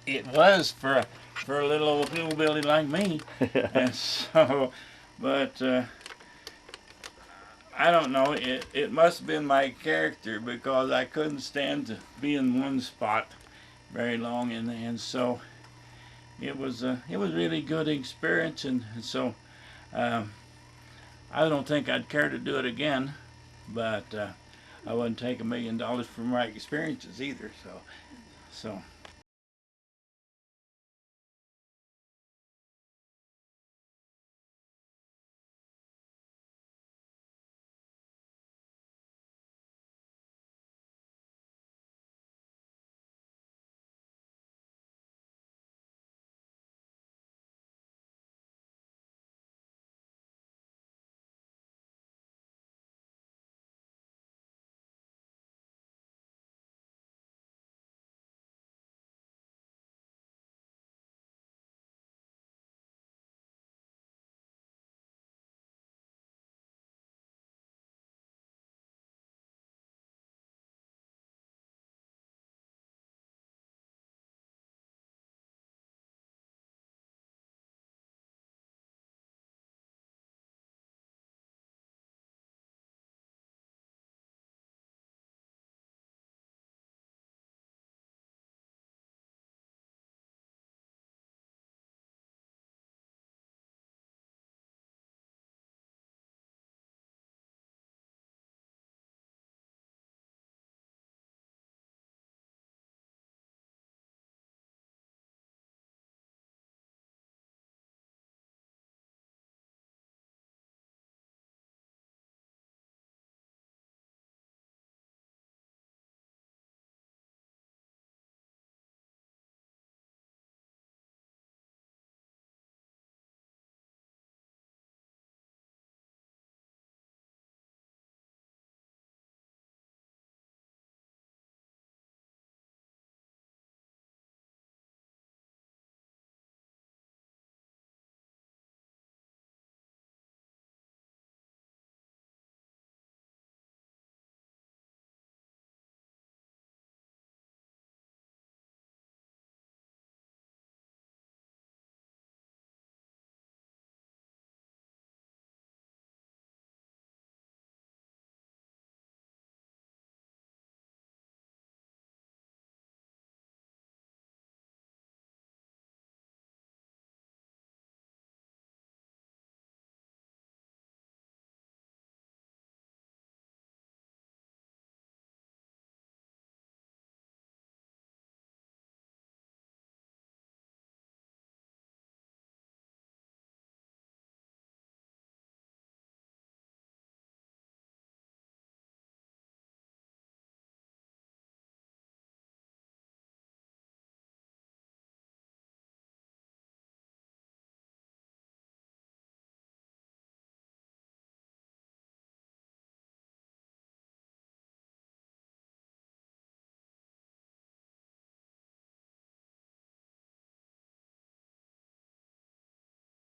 it was for a little old hillbilly like me. And so, but... I don't know. It must have been my character, because I couldn't stand to be in one spot very long, and so it was really good experience, and so I don't think I'd care to do it again, but I wouldn't take $1 million for my experiences either. So.